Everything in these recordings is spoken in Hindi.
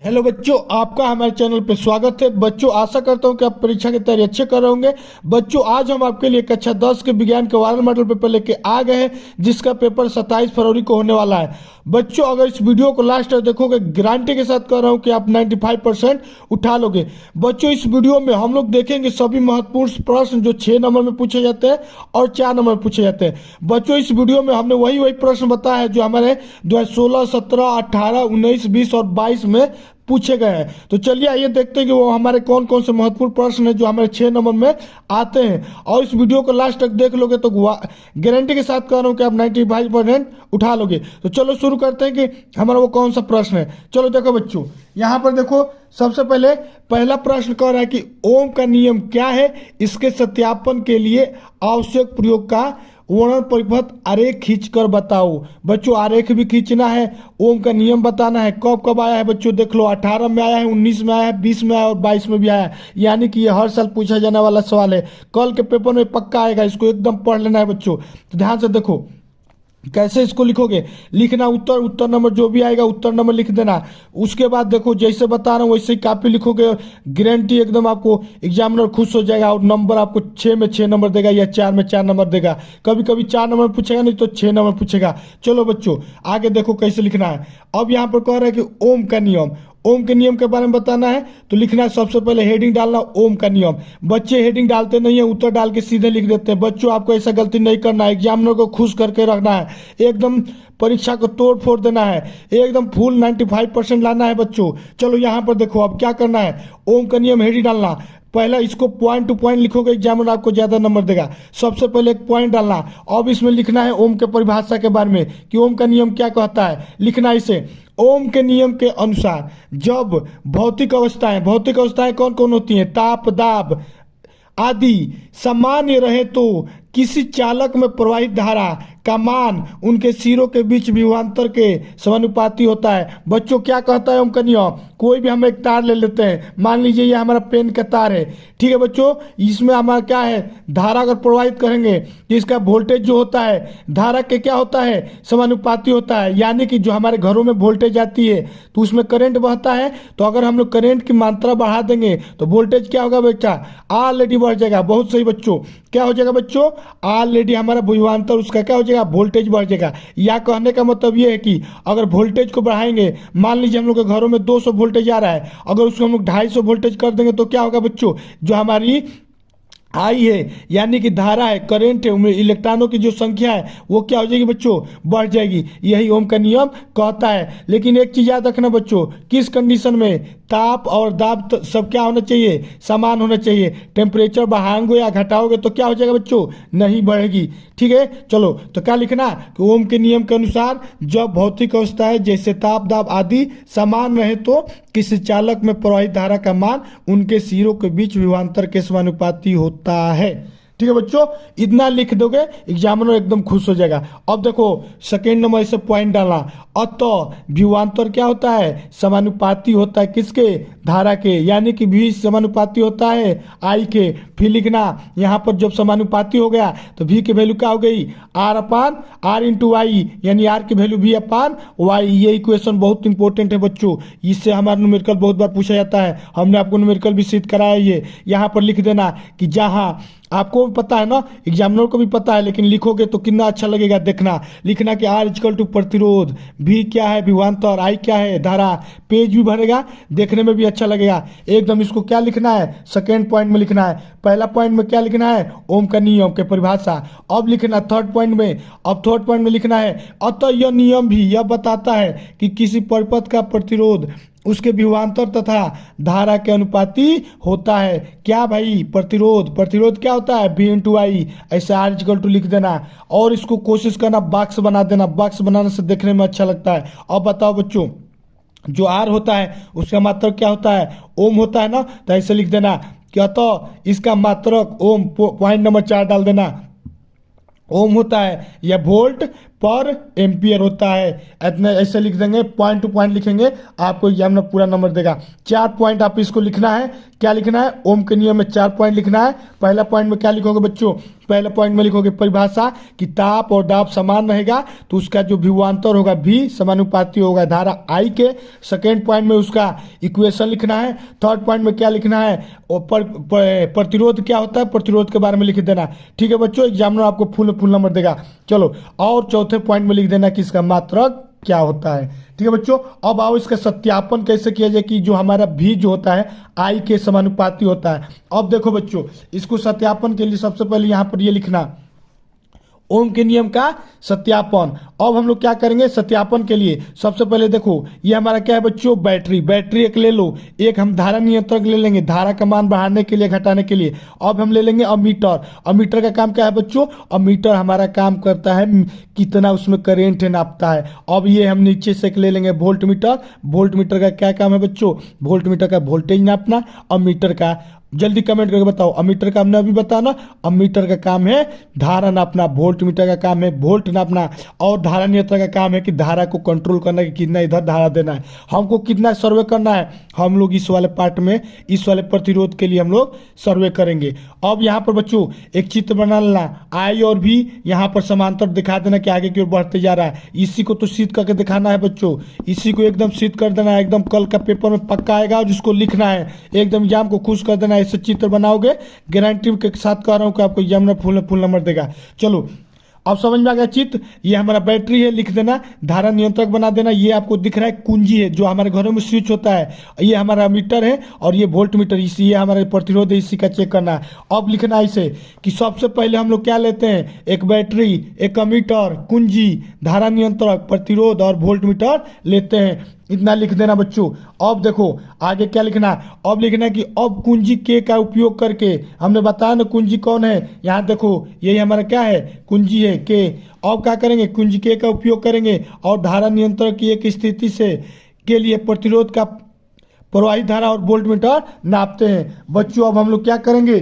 हेलो बच्चों, आपका हमारे चैनल पे स्वागत है। बच्चों, आशा करता हूँ कि आप परीक्षा की तैयारी अच्छे कर रहे होंगे। बच्चों, आज हम आपके लिए कक्षा 10 के विज्ञान के वायरल मॉडल पेपर लेके आ गए हैं, जिसका पेपर 27 फरवरी को होने वाला है। बच्चों, अगर इस वीडियो को लास्ट तक देखोगे, गारंटी के साथ कह रहा हूँ कि आप 95% उठा लोगे। बच्चों, इस वीडियो में हम लोग देखेंगे सभी महत्वपूर्ण प्रश्न जो 6 नंबर में पूछे जाते हैं और 4 नंबर में पूछे जाते हैं। बच्चों, इस वीडियो में हमने वही प्रश्न बताया है जो हमारे 2016, 17, 18, 19, 20 और 22 में पूछे गए हैं। तो चलिए आइए देखते हैं कि वो हमारे कौन कौन से महत्वपूर्ण प्रश्न है जो हमारे 6 नंबर में आते हैं। और इस वीडियो को लास्ट तक देख लोगे तो गारंटी के साथ कह रहा हूँ कि आप 95% उठा लोगे। तो चलो शुरू करते हैं कि हमारा वो कौन सा प्रश्न है। चलो देखो बच्चों, यहाँ पर देखो, सबसे पहले पहला प्रश्न कह रहा है कि ओम का नियम क्या है, इसके सत्यापन के लिए आवश्यक प्रयोग का वर्णन परिपथ आरेख खींच कर बताओ। बच्चों, आरेख भी खींचना है, ओम का नियम बताना है। कब कब आया है बच्चों, देख लो, 18 में आया है, 19 में आया है, 20 में आया है और 22 में भी आया है। यानी कि ये हर साल पूछा जाने वाला सवाल है, कल के पेपर में पक्का आएगा। इसको एकदम पढ़ लेना है बच्चों। तो ध्यान से देखो कैसे इसको लिखोगे। लिखना उत्तर नंबर जो भी आएगा उत्तर नंबर लिख देना। उसके बाद देखो, जैसे बता रहा हूँ वैसे ही कॉपी लिखोगे, गारंटी एकदम आपको एग्जामिनर खुश हो जाएगा और नंबर आपको 6 में 6 नंबर देगा या 4 में 4 नंबर देगा। कभी कभी 4 नंबर पूछेगा, नहीं तो 6 नंबर पूछेगा। चलो बच्चों, आगे देखो कैसे लिखना है। अब यहाँ पर कह रहा है कि ओम का नियम, ओम के नियम के बारे में बताना है। तो लिखना है, सबसे पहले हेडिंग डालना ओम का नियम। बच्चे हेडिंग डालते नहीं है, उत्तर डाल के सीधे लिख देते हैं। बच्चों, आपको ऐसा गलती नहीं करना है, एग्जामिनर को खुश करके रखना है, एकदम परीक्षा को तोड़ फोड़ देना है, एकदम फुल 95% लाना है बच्चों। चलो यहाँ पर देखो, अब क्या करना है, ओम का नियम हेडिंग डालना। पहला इसको पॉइंट टू पॉइंट लिखोगे, एग्जामिनर आपको ज्यादा नंबर देगा। सबसे पहले एक पॉइंट डालना। अब इसमें लिखना है ओम के परिभाषा के बारे में कि ओम का नियम क्या कहता है। लिखना इसे, ओम के नियम के अनुसार जब भौतिक अवस्थाएं कौन कौन होती हैं, ताप, दाब आदि सामान्य रहे तो किसी चालक में प्रवाहित धारा का मान उनके सिरों के बीच विभवांतर के समानुपाती होता है। बच्चों, क्या कहता है ओम का नियम, कोई भी हम एक तार ले लेते हैं, मान लीजिए ये हमारा पेन का तार है, ठीक है बच्चों। इसमें हमारा क्या है, धारा अगर प्रवाहित करेंगे तो इसका वोल्टेज जो होता है धारा के क्या होता है, समानुपाती होता है। यानी कि जो हमारे घरों में वोल्टेज आती है तो उसमें करंट बहता है, तो अगर हम लोग करंट की मात्रा बढ़ा देंगे तो वोल्टेज क्या होगा बेटा, ऑलरेडी बढ़ जाएगा। बहुत सही बच्चों, क्या हो जाएगा बच्चों, ऑलरेडी हमारा विभवांतर उसका क्या हो जाएगा, वोल्टेज बढ़ जाएगा। या कहने का मतलब ये है कि अगर वोल्टेज को बढ़ाएंगे, मान लीजिए हम लोग के घरों में 200 वोल्टेज आ रहा है, अगर उसको हम लोग 250 वोल्टेज कर देंगे तो क्या होगा बच्चों, जो हमारी आई है यानी कि धारा है, करंट है, इलेक्ट्रॉनों की जो संख्या है वो क्या हो जाएगी बच्चों, बढ़ जाएगी। यही ओम का नियम कहता है। लेकिन एक चीज याद रखना बच्चों, किस कंडीशन में, ताप और दाब सब क्या होना चाहिए, समान होना चाहिए। टेम्परेचर बढ़ाओगे या घटाओगे तो क्या हो जाएगा बच्चों, नहीं बढ़ेगी। ठीक है, चलो तो क्या लिखना कि ओम के नियम के अनुसार जब भौतिक अवस्थाएं जैसे ताप, दाब आदि समान रहे तो किसी चालक में प्रवाहित धारा का मान उनके सिरों के बीच विभवांतर के समानुपाती होता है। ठीक है बच्चों, इतना लिख दोगे एग्जामिनर एकदम खुश हो जाएगा। अब देखो सेकेंड नंबर से पॉइंट डालना, अतः विभवांतर क्या होता है, समानुपाती होता है किसके, धारा के, यानी कि भी समानुपाती होता है आई के। फिर लिखना यहाँ पर जब समानुपाती हो गया तो भी की वैल्यू क्या हो गई, R upon R into Y, यानी आर की वैल्यू भी अपान वाई। ये इक्वेशन बहुत इंपॉर्टेंट है बच्चों, इससे हमारा न्यूमेरिकल बहुत बार पूछा जाता है। हमने आपको न्यूमेरिकल भी सिद्ध कराया। ये यहाँ पर लिख देना कि जहाँ आपको पता है ना, एग्जामिनर को भी पता है, लेकिन लिखोगे तो कितना अच्छा लगेगा। देखना, लिखना कि आर इक्वल टू प्रतिरोध, भी क्या है विभवांतर, आई क्या है धारा, पेज भी भरेगा, देखने में भी अच्छा लगेगा एकदम। इसको क्या लिखना है, सेकेंड पॉइंट में लिखना है। पहला पॉइंट में क्या लिखना है, ओम का नियम के परिभाषा। अब लिखना थर्ड पॉइंट में, अब थर्ड पॉइंट में लिखना है अतः यह नियम भी यह बताता है कि किसी परिपथ का प्रतिरोध उसके विभवांतर तथा धारा के अनुपाती होता है। क्या भाई, प्रतिरोध क्या होता है, बी इंटू आई। ऐसे आर इक्वल टू लिख देना और इसको कोशिश करना बॉक्स बना देना, बॉक्स बनाने से देखने में अच्छा लगता है। अब बताओ बच्चों, जो आर होता है उसका मात्रक क्या होता है, ओम होता है ना, तो ऐसे लिख देना कि अतः इसका मात्रक ओम, पॉइंट नंबर 4 डाल देना, ओम होता है या वोल्ट पर एम्पियर होता है। इतने ऐसे लिख देंगे, पॉइंट टू पॉइंट लिखेंगे, आपको एग्जामिनर पूरा नंबर देगा। 4 पॉइंट आप इसको लिखना है। क्या लिखना है, ओम के नियम में 4 पॉइंट लिखना है। पहला पॉइंट में क्या लिखोगे बच्चों, पहले पॉइंट में लिखोगे परिभाषा कि ताप और दाब समान रहेगा तो उसका जो विभवांतर होगा भी समानुपाती होगा धारा आई के। सेकेंड पॉइंट में उसका इक्वेशन लिखना है। थर्ड पॉइंट में क्या लिखना है, प्रतिरोध क्या होता है, प्रतिरोध के बारे में लिख देना। ठीक है बच्चों, एग्जामिनर आपको फुल नंबर देगा। चलो, और चौथे पॉइंट में लिख देना कि इसका मात्रक क्या होता है। ठीक है बच्चों, अब आओ इसका सत्यापन कैसे किया जाए कि जो हमारा भी जो होता है आई के समानुपाती होता है। अब देखो बच्चों, इसको सत्यापन के लिए सबसे पहले यहाँ पर ये लिखना ओम के नियम का सत्यापन। अब हम लोग क्या करेंगे सत्यापन के लिए, सबसे पहले देखो ये हमारा क्या है बच्चों, बैटरी एक ले लो, एक हम धारा नियंत्रक ले लेंगे धारा का मान बढ़ाने के लिए घटाने के लिए। अब हम ले लेंगे अमीटर का काम क्या है बच्चों, अमीटर हमारा काम करता है कितना उसमें करेंट है नापता है। अब ये हम नीचे से ले लेंगे वोल्ट मीटर का क्या काम है बच्चों, वोल्ट मीटर का वोल्टेज नापना। अमीटर का जल्दी कमेंट करके बताओ, अमीटर का हमने अभी बताना, अमीटर का काम है धारा नापना, वोल्ट मीटर का काम है वोल्ट नापना, और धारा नियंत्रक का काम है कि धारा को कंट्रोल करना कि कितना इधर धारा देना है, हमको कितना सर्वे करना है। हम लोग इस वाले पार्ट में इस वाले प्रतिरोध के लिए हम लोग सर्वे करेंगे। अब यहाँ पर बच्चों एक चित्र बना लेना, आई और भी यहाँ पर समांतर दिखा देना कि आगे की ओर बढ़ते जा रहा है। इसी को तो सिद्ध करके दिखाना है बच्चों, इसी को एकदम सिद्ध कर देना है, एकदम कल का पेपर में पक्का आएगा और जिसको लिखना है एकदम एग्जाम को खुश कर देना है। ऐसे चित्र बनाओगे गारंटी के साथ कह रहा हूं कि आपको एग्जाम में फुल नंबर देगा। चलो, अब समझ में आ गया चित्र, ये हमारा बैटरी है लिख देना, धारा नियंत्रक बना देना, ये आपको दिख रहा है कुंजी है जो हमारे घरों में स्विच होता है, ये हमारा मीटर है और ये वोल्ट मीटर, इसी ये हमारा प्रतिरोध है, इसी का चेक करना है। अब लिखना इसे कि सबसे पहले हम लोग क्या लेते हैं, एक बैटरी, एक अमीटर, कुंजी, धारा नियंत्रक, प्रतिरोध और वोल्ट मीटर लेते हैं। इतना लिख देना बच्चों। अब देखो आगे क्या लिखना है, अब लिखना है कि अब कुंजी के का उपयोग करके, हमने बताया ना कुंजी कौन है, यहाँ देखो यही हमारा क्या है कुंजी है के। अब क्या करेंगे, कुंजी के का उपयोग करेंगे और धारा नियंत्रक की एक स्थिति से के लिए प्रतिरोध का प्रवाहित धारा और वोल्ट मीटर नापते हैं। बच्चों अब हम लोग क्या करेंगे,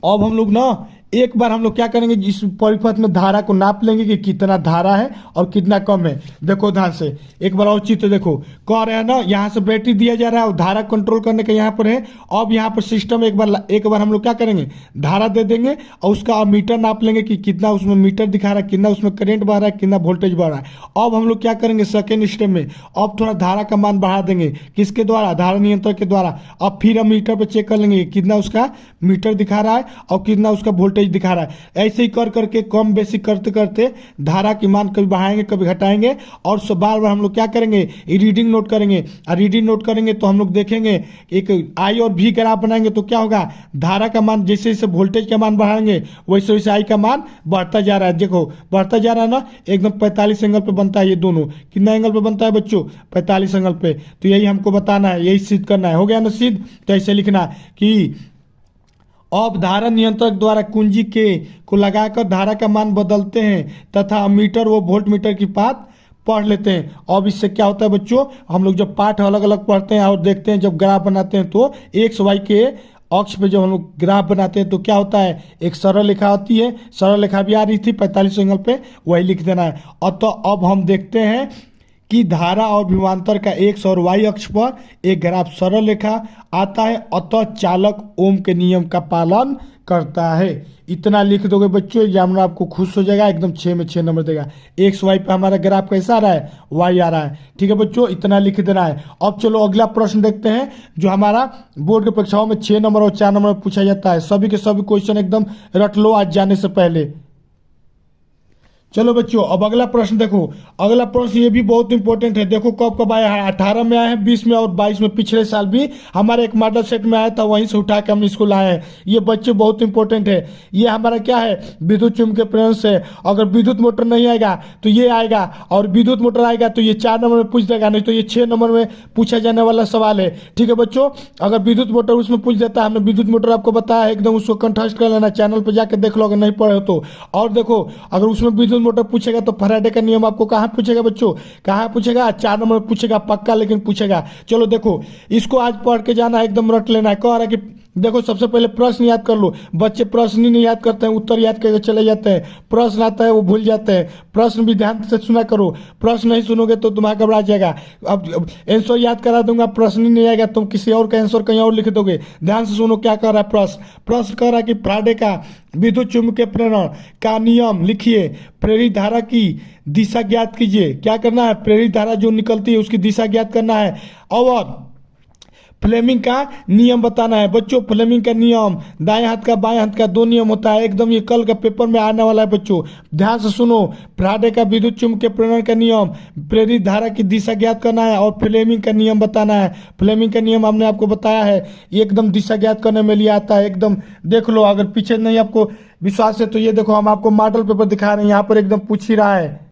अब हम लोग ना एक बार हम लोग क्या करेंगे, इस परिपथ में धारा को नाप लेंगे कि कितना धारा है और कितना कम है। देखो ध्यान से एक बार और चित्र देखो, कह रहे हैं ना यहाँ से बैटरी दिया जा रहा है और धारा कंट्रोल करने का यहाँ पर है। अब यहाँ पर सिस्टम एक बार हम लोग क्या करेंगे, धारा दे देंगे और उसका मीटर नाप लेंगे कि कितना उसमें मीटर दिखा रहा है, कितना उसमें करंट बढ़ रहा है, कितना वोल्टेज बढ़ रहा है। अब हम लोग क्या करेंगे सेकेंड स्टेप में, अब थोड़ा धारा का मान बढ़ा देंगे, किसके द्वारा, धारा नियंत्रक के द्वारा। अब फिर हम मीटर पर चेक कर लेंगे कितना उसका मीटर दिखा रहा है और कितना उसका वोल्टेज दिखा रहा है। ऐसे ही कर करके कम बेसी करते करते धारा की मान कभी बढ़ाएंगे कभी घटाएंगे और बार बार हम लोग क्या करेंगे, रीडिंग नोट करेंगे। और रीडिंग नोट करेंगे तो हम लोग देखेंगे एक आई और भी ग्राफ बनाएंगे तो क्या होगा, धारा का मान जैसे जैसे वोल्टेज का मान बढ़ाएंगे वैसे वैसे आई का मान बढ़ता जा रहा है। देखो बढ़ता जा रहा है ना, एकदम 45 एंगल पे बनता है। ये दोनों कितना एंगल पे बनता है बच्चों, 45 एंगल पे। तो यही हमको बताना है, यही सिद्ध करना है। हो गया ना सिद्ध, तो ऐसे लिखना कि अब धारा नियंत्रक द्वारा कुंजी के को लगाकर धारा का मान बदलते हैं तथा अमीटर व वोल्ट मीटर की बात पढ़ लेते हैं। अब इससे क्या होता है बच्चों, हम लोग जब पाठ अलग अलग पढ़ते हैं और देखते हैं, जब ग्राफ बनाते हैं तो एक्स वाई के अक्ष पे जब हम लोग ग्राफ बनाते हैं तो क्या होता है, एक सरल रेखा होती है, सरल रेखा भी आ रही थी 45 एंगल पे, वही लिख देना है। और तो अब हम देखते हैं कि धारा और विभवांतर का एक्स और वाई अक्ष पर एक ग्राफ सरल रेखा आता है, अतः चालक ओम के नियम का पालन करता है। इतना लिख दोगे बच्चों, एग्जामिनर आपको खुश हो जाएगा, एकदम 6 में 6 नंबर देगा। एक्स वाई पे हमारा ग्राफ कैसा आ रहा है, वाई आ रहा है। ठीक है बच्चों, इतना लिख देना है। अब चलो अगला प्रश्न देखते हैं जो हमारा बोर्ड की परीक्षाओं में 6 नंबर और 4 नंबर में पूछा जाता है। सभी के सभी क्वेश्चन एकदम रट लो आज जाने से पहले। चलो बच्चों अब अगला प्रश्न देखो, अगला प्रश्न ये भी बहुत इंपॉर्टेंट है। देखो कब कब आया है, 18 में आया है, 20 में और 22 में। पिछले साल भी हमारे एक मॉडल सेट में आया था, वहीं से उठा के हम इसको लाए हैं। ये बच्चे बहुत इंपॉर्टेंट है। ये हमारा क्या है, विद्युत चुम्बकीय प्रेरण से अगर विद्युत मोटर नहीं आएगा तो ये आएगा, और विद्युत मोटर आएगा तो ये 4 नंबर में पूछ देगा, नहीं तो ये 6 नंबर में पूछा जाने वाला सवाल है। ठीक है बच्चों, अगर विद्युत मोटर उसमें पूछ देता है, हमने विद्युत मोटर आपको बताया है, एकदम उसको कंठस्थ कर लेना, चैनल पर जाकर देख लो अगर नहीं पढ़े हो तो। और देखो अगर उसमें विद्युत मोटर पूछेगा तो फैराडे का नियम आपको कहाँ पूछेगा बच्चों, कहाँ पूछेगा, 4 नंबर में पूछेगा पक्का, लेकिन पूछेगा। चलो देखो इसको आज पढ़ के जाना है, एकदम रट लेना है। कह रहा है कि देखो सबसे पहले प्रश्न याद कर लो। बच्चे प्रश्न ही नहीं याद करते हैं, उत्तर याद करके चले जाते हैं। प्रश्न आता है वो भूल जाते हैं। प्रश्न भी ध्यान से सुना करो, प्रश्न नहीं सुनोगे तो तुम्हारा घबरा जाएगा। अब आंसर याद करा दूंगा, प्रश्न ही नहीं आएगा, तुम किसी और का आंसर कहीं और लिख दोगे। ध्यान से सुनो क्या कर रहा है प्रश्न कह रहा है कि फ्राडे का विद्युत चुम्बकीय प्रेरण का नियम लिखिए, प्रेरित धारा की दिशा ज्ञात कीजिए। क्या करना है? प्रेरित धारा जो निकलती है उसकी दिशा ज्ञात करना है और फ्लेमिंग का नियम बताना है। बच्चों फ्लेमिंग का नियम दाएं हाथ का बाएं हाथ का दो नियम होता है, एकदम ये कल का पेपर में आने वाला है बच्चों, ध्यान से सुनो। फ्राडे का विद्युत चुम्बकीय प्रेरण का नियम, प्रेरित धारा की दिशा ज्ञात करना है और फ्लेमिंग का नियम बताना है। फ्लेमिंग का नियम हमने आपको बताया है, एकदम दिशा ज्ञात करने में लिए आता है, एकदम देख लो। अगर पीछे नहीं आपको विश्वास है तो ये देखो, हम आपको मॉडल पेपर दिखा रहे हैं, यहाँ पर एकदम पूछ ही रहा है।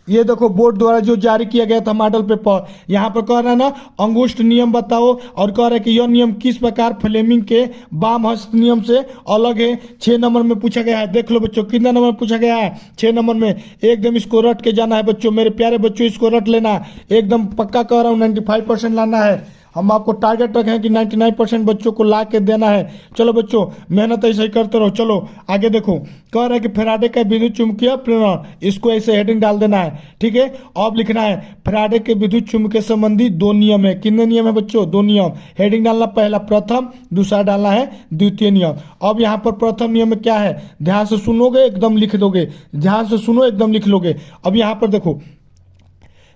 ये देखो बोर्ड द्वारा जो जारी किया गया था मॉडल पेपर, यहाँ पर कह रहा है ना अंगुष्ठ नियम बताओ, और कह रहा है कि यह नियम किस प्रकार फ्लेमिंग के वाम हस्त नियम से अलग है। 6 नंबर में पूछा गया है, देख लो बच्चों कितना नंबर में पूछा गया है, 6 नंबर में। एकदम इसको रट के जाना है बच्चों, मेरे प्यारे बच्चों इसको रट लेना, एकदम पक्का कह रहा हूँ 95% लाना है। हम आपको टारगेट रखे हैं कि 99% बच्चों को ला के देना है। चलो बच्चों मेहनत ऐसे ही करते रहो। चलो आगे देखो, कह रहा है कि फैराडे का विद्युत चुम्बकीय प्रेरण, इसको ऐसे हेडिंग डाल देना है, ठीक है। अब लिखना है फैराडे के विद्युत चुम्बकीय संबंधी 2 नियम है। कितने नियम है बच्चों? 2 नियम। हेडिंग डालना पहला प्रथम, दूसरा डालना है द्वितीय नियम। अब यहाँ पर प्रथम नियम में क्या है, ध्यान से सुनोगे एकदम लिख दोगे, ध्यान से सुनो एकदम लिख लोगे। अब यहाँ पर देखो,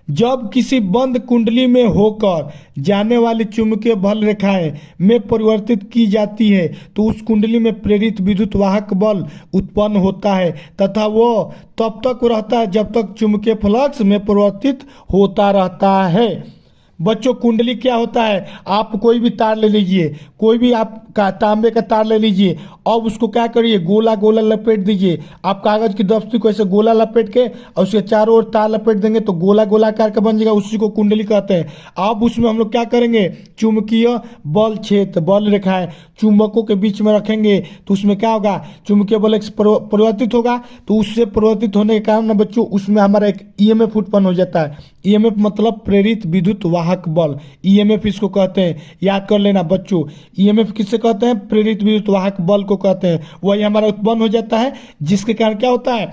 जब किसी बंद कुंडली में होकर जाने वाली चुंबकीय बल रेखाएं में परिवर्तित की जाती है तो उस कुंडली में प्रेरित विद्युत वाहक बल उत्पन्न होता है तथा वो तब तक रहता है जब तक चुंबकीय फ्लक्स में परिवर्तित होता रहता है। बच्चों कुंडली क्या होता है? आप कोई भी तार ले लीजिए, कोई भी आप तांबे का तार ले लीजिए, अब उसको क्या करिए, गोला गोला लपेट दीजिए। आप कागज की दफ्ती को ऐसे गोला लपेट के और उसके चारों ओर तार लपेट देंगे तो गोला गोला आकार का बन जाएगा, उसी को कुंडली कहते हैं। अब उसमें हम लोग क्या करेंगे, चुंबकीय बल क्षेत्र बल रेखाएं चुंबकों के बीच में रखेंगे तो उसमें क्या होगा, चुंबकीय बल परिवर्तित होगा, तो उससे परिवर्तित होने के कारण ना बच्चों उसमें हमारा एक ईएमएफ उत्पन्न हो जाता है। ईएमएफ मतलब प्रेरित विद्युत वाहक बल, ईएमएफ इसको कहते हैं, याद कर लेना बच्चों। ईएमएफ किससे कहते हैं? प्रेरित विद्युत वाहक बल को कहते हैं। वही हमारा उत्पन्न हो जाता है जिसके कारण क्या होता है,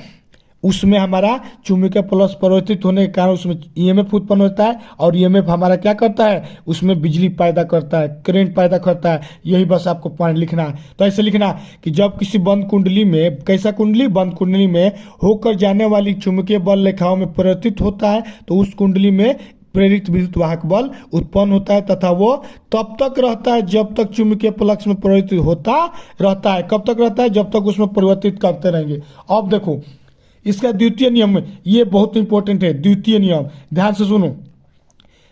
उसमें हमारा चुंबकीय प्लस परिवर्तित होने के कारण उसमें ईएमएफ उत्पन्न होता है और ईएमएफ हमारा क्या करता है, उसमें बिजली पैदा करता है, करंट पैदा करता है। यही बस आपको पॉइंट लिखना है। तो ऐसे लिखना कि जब किसी बंद कुंडली में, कैसा कुंडली, बंद कुंडली में होकर जाने वाली चुंबकीय बल रेखाओं में परिवर्तित होता है तो उस कुंडली में प्रेरित विद्युत वाहक बल उत्पन्न होता है तथा वो तब तक रहता है जब तक चुंबकीय फ्लक्स में परिवर्तित होता रहता है। कब तक रहता है? जब तक उसमें परिवर्तित करते रहेंगे। अब देखो इसका द्वितीय नियम में, ये बहुत इंपॉर्टेंट है, द्वितीय नियम ध्यान से सुनो।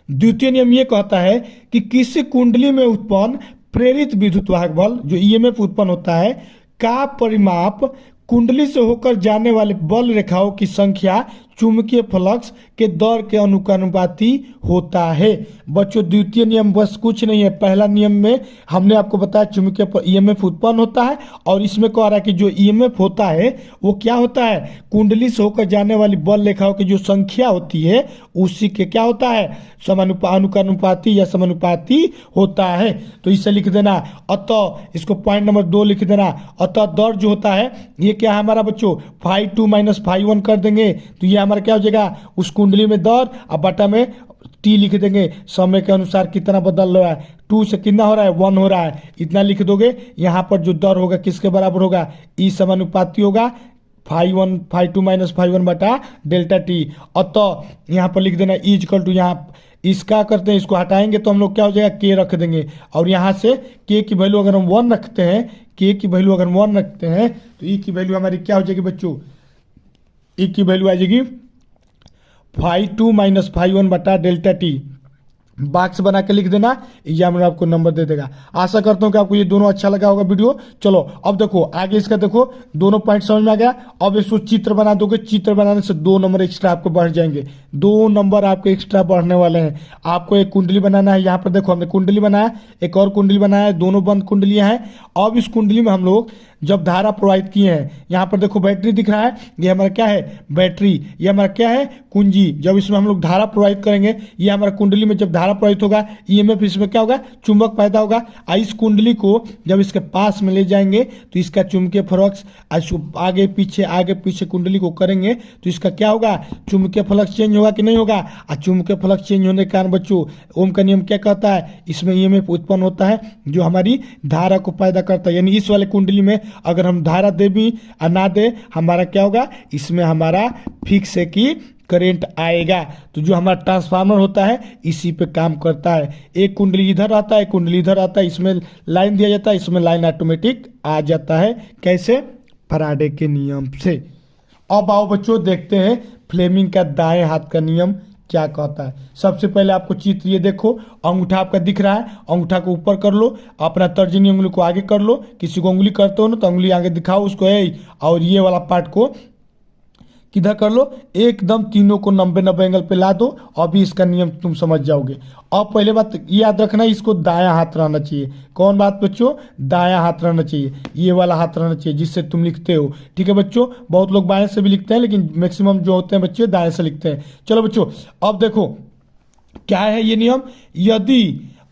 द्वितीय नियम ये कहता है कि किसी कुंडली में उत्पन्न प्रेरित विद्युत वाहक बल जो ईएमएफ उत्पन्न होता है का परिमाप कुंडली से होकर जाने वाले बल रेखाओं की संख्या चुंबकीय फ्लक्स के दर के अनुपाती होता है। बच्चों द्वितीय नियम बस कुछ नहीं है, पहला नियम में हमने आपको बताया चुंबकीय ईएमएफ उत्पन्न होता है और इसमें कह रहा है कि जो ईएमएफ होता है वो क्या होता है, कुंडली से होकर जाने वाली बल रेखाओं की जो संख्या होती है उसी के क्या होता है, अनुपाती या समानुपाती होता है। तो इसे लिख देना, अतः इसको पॉइंट नंबर 2 लिख देना। अतः दर जो होता है ये क्या है हमारा बच्चों, φ2 माइनस φ1 कर देंगे तो ये हमारा क्या हो जाएगा, उस कुंडली में दर और बटा में टी लिख देंगे, समय के अनुसार कितना बदल रहा है, 2 से कितना हो रहा है, 1 हो रहा है, इतना लिख दोगे। यहाँ पर जो दर होगा किसके बराबर होगा, ई समानुपाती होगा φ2 माइनस φ1 बटा डेल्टा टी। अतः यहाँ पर लिख देना इजकल टू, यहाँ इसका करते हैं, इसको हटाएंगे तो हम लोग क्या हो जाएगा, के रख देंगे और यहाँ से के की वैल्यू अगर हम 1 रखते हैं, के की वैल्यू अगर 1 रखते हैं तो ई की वैल्यू हमारी क्या हो जाएगी बच्चों, ई की वैल्यू आ जाएगी φ2 माइनस φ1 बटा डेल्टा टी। बॉक्स बना के लिख देना, एग्जामिनर आपको नंबर दे देगा। आशा करता हूँ कि आपको ये दोनों अच्छा लगा होगा वीडियो। चलो अब देखो आगे इसका, देखो दोनों पॉइंट समझ में आ गया। अब इसको चित्र बना दोगे, चित्र बनाने से 2 नंबर एक्स्ट्रा आपको बढ़ जाएंगे। 2 नंबर आपके एक्स्ट्रा बढ़ने वाले हैं। आपको एक कुंडली बनाना है। यहाँ पर देखो हमने कुंडली बनाया, एक और कुंडली बनाया है, दोनों बंद कुंडलियाँ हैं। अब इस कुंडली में हम लोग जब धारा प्रवाहित किए हैं, यहाँ पर देखो बैटरी दिख रहा है, ये हमारा क्या है बैटरी, ये हमारा क्या है कुंजी। जब इसमें हम लोग धारा प्रवाहित करेंगे, ये हमारा कुंडली में जब धारा प्रवाहित होगा, ईएमएफ इसमें क्या होगा, चुंबक पैदा होगा। इस कुंडली को जब इसके पास में ले जाएंगे तो इसका चुंबकीय फ्लक्स आगे पीछे कुंडली को करेंगे तो इसका क्या होगा, चुंबकीय फ्लक्स चेंज होगा कि नहीं होगा। और चुंबकीय फ्लक्स चेंज होने के कारण बच्चों ओम का नियम क्या कहता है, इसमें ईएमएफ उत्पन्न होता है जो हमारी धारा को पैदा करता है। यानी इस वाले कुंडली में अगर हम धारा दे भी और ना दे, हमारा क्या होगा, इसमें हमारा फिक्स है कि करंट आएगा। तो जो हमारा ट्रांसफार्मर होता है इसी पे काम करता है। एक कुंडली इधर आता है, एक कुंडली इधर आता है, इसमें लाइन दिया जाता है, इसमें लाइन ऑटोमेटिक आ जाता है। कैसे, फैराडे के नियम से। अब आओ बच्चों देखते हैं फ्लेमिंग का दाएं हाथ का नियम क्या कहता है। सबसे पहले आपको चित्र ये देखो, अंगूठा आपका दिख रहा है, अंगूठा को ऊपर कर लो, अपना तर्जनी उंगली को आगे कर लो। किसी को उंगली करते हो ना तो उंगली आगे दिखाओ उसको, और ये वाला पार्ट को किधर कर लो, एकदम तीनों को 90-90 एंगल पे ला दो। अभी इसका नियम तुम समझ जाओगे। अब पहले बात याद रखना, इसको दायां हाथ रहना चाहिए। कौन बात बच्चों, दायां हाथ रहना चाहिए, ये वाला हाथ रहना चाहिए जिससे तुम लिखते हो। ठीक है बच्चों, बहुत लोग बाएं से भी लिखते हैं लेकिन मैक्सिमम जो होते हैं बच्चे दाएं से लिखते हैं। चलो बच्चों अब देखो क्या है ये नियम। यदि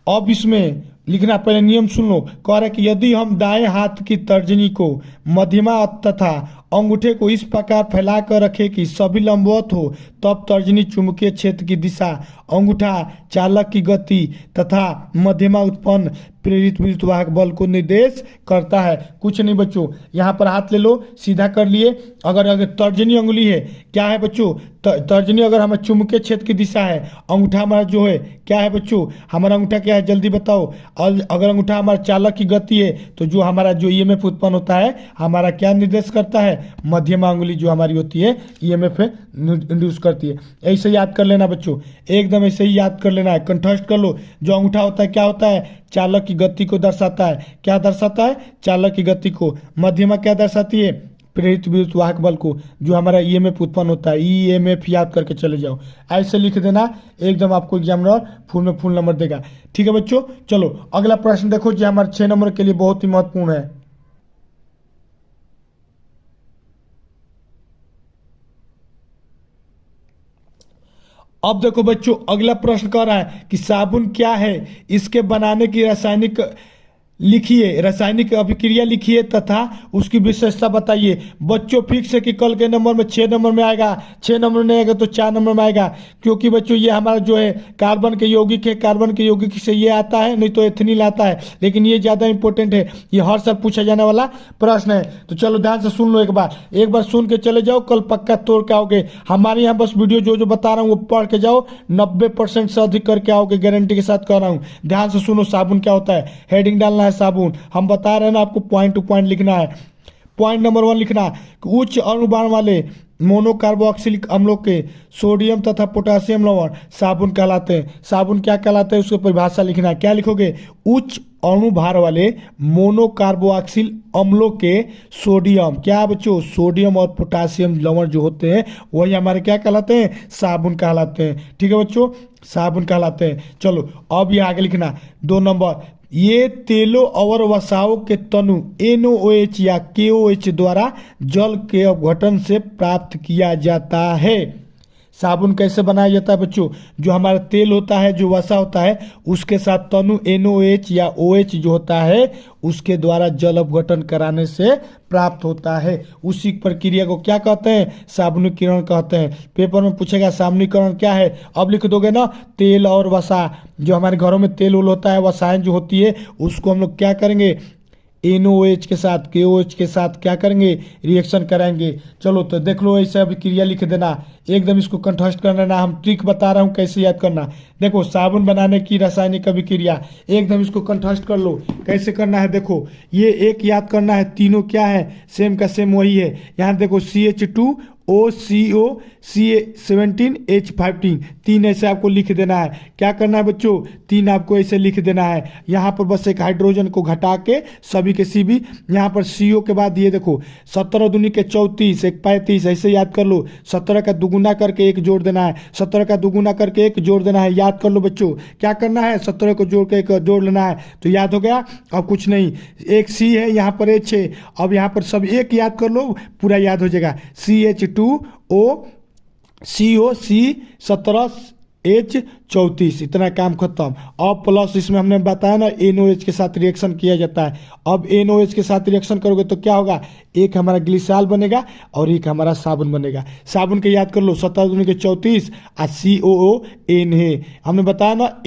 अब इसमें लिखना, पहले नियम सुन लो। कह रहा है कि यदि हम दाएं हाथ की तर्जनी को मध्यमा तथा अंगूठे को इस प्रकार फैला कर रखें कि सभी लंबवत हो, तब तर्जनी चुंबकीय क्षेत्र की दिशा, अंगूठा चालक की गति तथा मध्यमा उत्पन्न प्रेरित विद्युत वाहक बल को निर्देश करता है। कुछ नहीं बच्चों, यहाँ पर हाथ ले लो, सीधा कर लिए। अगर तर्जनी अंगुली है, क्या है बच्चों, तर्जनी अगर हमारे चुंबकीय क्षेत्र की दिशा है, अंगूठा हमारा जो है क्या है बच्चों, हमारा अंगूठा क्या है जल्दी बताओ। और अगर अंगूठा हमारा चालक की गति है तो जो हमारा जो ईएमएफ उत्पन्न होता है हमारा क्या निर्देश करता है, मध्यमा अंगुली जो हमारी होती है ईएमएफ इंड्यूस करती है। ऐसे याद कर लेना बच्चों, एकदम ऐसे ही याद कर लेना है, कंठस्थ कर लो। जो अंगूठा होता है क्या होता है, चालक की गति को दर्शाता है। क्या दर्शाता है, चालक की गति को। मध्यमा क्या दर्शाती है, प्रेरित विद्युत वाहक बल को, जो हमारा ईएमएफ उत्पन्न होता है। ईएमएफ याद करके चले जाओ, ऐसे लिख देना, एकदम आपको एग्जामिनर फुल में फुल नंबर देगा। ठीक है बच्चों, चलो अगला प्रश्न देखो जो हमारे 6 नंबर के लिए बहुत ही महत्वपूर्ण है। अब देखो बच्चों अगला प्रश्न कह रहा है कि साबुन क्या है, इसके बनाने की रासायनिक लिखिए, रासायनिक अभिक्रिया लिखिए तथा उसकी विशेषता बताइए। बच्चों फिक्स है कि कल के नंबर में 6 नंबर में आएगा, 6 नंबर में आएगा तो 4 नंबर में आएगा, क्योंकि बच्चों ये हमारा जो है कार्बन के यौगिक है, कार्बन के यौगिक से ये आता है, नहीं तो एथेनिल आता है, लेकिन ये ज़्यादा इंपॉर्टेंट है, ये हर साल पूछा जाने वाला प्रश्न है। तो चलो ध्यान से सुन लो, एक बार सुन के चले जाओ, कल पक्का तोड़ के आओगे। हमारे यहाँ बस वीडियो जो बता रहा हूँ वो पढ़ के जाओ, 90% से अधिक करके आओगे, गारंटी के साथ कह रहा हूँ। ध्यान से सुनो, साबुन क्या होता है, हेडिंग डालना है साबुन, हम बता रहे हैं ना आपको, पॉइंट टू पॉइंट लिखना है। पॉइंट नंबर 1 लिखना, उच्च अणुबाण वाले मोनोकार्बोक्सिलिक अम्लों के सोडियम तथा पोटेशियम लवण साबुन कहलाते हैं। साबुन क्या कहलाते हैं उसकी परिभाषा लिखना है। क्या लिखोगे, उच्च अणुभार वाले मोनोकार्बोक्सिल अम्लों के सोडियम, क्या बच्चों, सोडियम और पोटेशियम लवण जो होते हैं वही हमारे क्या कहलाते हैं, साबुन कहलाते हैं। ठीक है बच्चों, साबुन कहलाते हैं। चलो अब ये आगे लिखना 2 नंबर, ये तेलों और वसाओं के तनु NOH या KOH द्वारा जल के अपघटन से प्राप्त किया जाता है। साबुन कैसे बनाया जाता है बच्चों, जो हमारा तेल होता है, जो वसा होता है, उसके साथ तनु NOH या OH जो होता है उसके द्वारा जल अपघटन कराने से प्राप्त होता है। उसी प्रक्रिया को क्या कहते हैं, साबुनीकरण कहते हैं। पेपर में पूछेगा साबुनीकरण क्या है, अब लिख दोगे ना, तेल और वसा, जो हमारे घरों में तेल उल होता है, वसाएं जो होती है उसको हम लोग क्या करेंगे, NOH के साथ KOH के साथ क्या करेंगे, रिएक्शन कराएंगे। चलो तो देख लो, ऐसे अभिक्रिया लिख देना, एकदम इसको कंठस्थ कर लेना। हम ट्रिक बता रहा हूँ कैसे याद करना। देखो साबुन बनाने की रासायनिक अभिक्रिया, एकदम इसको कंठस्थ कर लो। कैसे करना है देखो, ये एक याद करना है, तीनों क्या है, सेम का सेम वही है। यहाँ देखो CH2 OCO CA17H15 तीन ऐसे आपको लिख देना है। क्या करना है बच्चों, तीन आपको ऐसे लिख देना है। यहाँ पर बस एक हाइड्रोजन को घटा के सभी के सी भी, यहाँ पर CO के बाद ये देखो 17 दूनी के 34, एक 35, ऐसे याद कर लो। 17 का दुगुना करके एक जोड़ देना है, 17 का दुगुना करके एक जोड़ देना है, याद कर लो बच्चों। क्या करना है, 17 को जोड़ के एक जोड़ लेना है, तो याद हो गया। अब कुछ नहीं, एक C है, यहाँ पर H है, अब यहाँ पर सब एक याद कर लो, पूरा याद हो जाएगा। CH2O COC17H34, इतना काम खत्म। अब प्लस इसमें हमने बताया ना NOH के साथ रिएक्शन किया जाता है। अब NOH के साथ रिएक्शन करोगे तो क्या होगा, एक हमारा ग्लिसरॉल बनेगा और एक हमारा साबुन बनेगा। साबुन के याद कर लो 17 दूनी के 34 और COO है, हमने बताया ना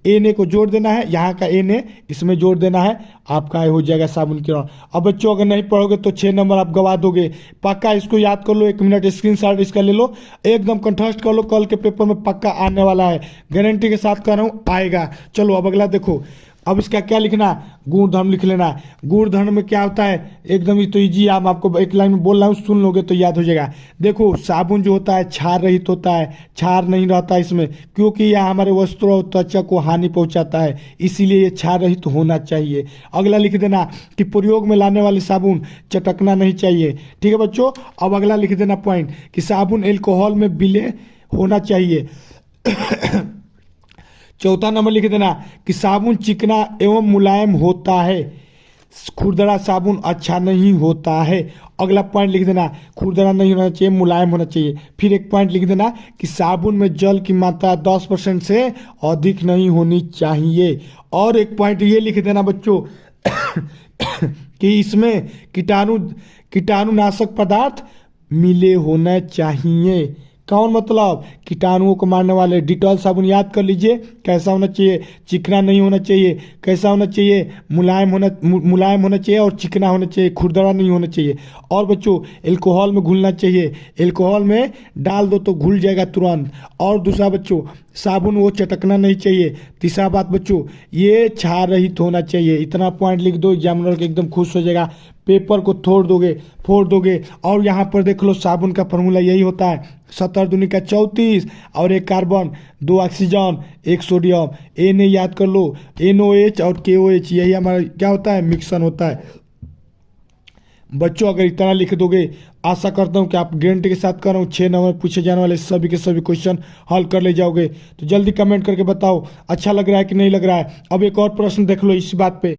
Na को जोड़ देना है, यहाँ का Na इसमें जोड़ देना है, आपका हो जाएगा साबुन की रौन। अब बच्चों अगर नहीं पढ़ोगे तो 6 नंबर आप गवा दोगे, पक्का इसको याद कर लो। 1 मिनट स्क्रीनशॉट इसका ले लो, एकदम कंठस्थ कर लो, कल के पेपर में पक्का आने वाला है, गारंटी के साथ कह रहा हूँ आएगा। चलो अब अगला देखो, अब इसका क्या लिखना, गुणधर्म लिख लेना। गुणधर्म में क्या होता है, एकदम ही तो ईजी, आप आपको एक लाइन में बोल रहा हूँ, सुन लोगे तो याद हो जाएगा। देखो साबुन जो होता है क्षार रहित होता है, क्षार नहीं रहता इसमें, क्योंकि यह हमारे वस्त्रों और त्वचा को हानि पहुंचाता है, इसीलिए ये क्षार रहित होना चाहिए। अगला लिख देना कि प्रयोग में लाने वाले साबुन चटकना नहीं चाहिए। ठीक है बच्चों, अब अगला लिख देना पॉइंट कि साबुन एल्कोहल में विलय होना चाहिए। चौथा नंबर लिख देना कि साबुन चिकना एवं मुलायम होता है, खुरदरा साबुन अच्छा नहीं होता है। अगला पॉइंट लिख देना खुरदरा नहीं होना चाहिए, मुलायम होना चाहिए। फिर एक पॉइंट लिख देना कि साबुन में जल की मात्रा 10% से अधिक नहीं होनी चाहिए। और एक पॉइंट ये लिख देना बच्चों कि इसमें कीटाणुनाशक पदार्थ मिले होने चाहिए। कौन, मतलब कीटाणुओं को मारने वाले। डिटॉल साबुन याद कर लीजिए, कैसा होना चाहिए, चिकना नहीं होना चाहिए, कैसा होना चाहिए, मुलायम होना चाहिए और चिकना होना चाहिए, खुरदरा नहीं होना चाहिए। और बच्चों एल्कोहल में घुलना चाहिए, एल्कोहल में डाल दो तो घुल जाएगा तुरंत। और दूसरा बच्चों साबुन वो चटकना नहीं चाहिए। तीसरा बात बच्चों ये क्षार रहित होना चाहिए। इतना पॉइंट लिख दो, एग्जामिनर के एकदम खुश हो जाएगा, पेपर को फोड़ दोगे। और यहाँ पर देख लो साबुन का फॉर्मूला यही होता है, 17 दूनी का 34 और एक कार्बन, 2 ऑक्सीजन, 1 सोडियम। Na याद कर लो, NOH और KOH, यही हमारा क्या होता है, मिक्सन होता है। बच्चों अगर इतना लिख दोगे, आशा करता हूँ कि आप गारंटी के साथ कर रहा हूँ 6 नंबर पूछे जाने वाले सभी के सभी क्वेश्चन हल कर ले जाओगे। तो जल्दी कमेंट करके बताओ अच्छा लग रहा है कि नहीं लग रहा है। अब एक और प्रश्न देख लो इस बात पे।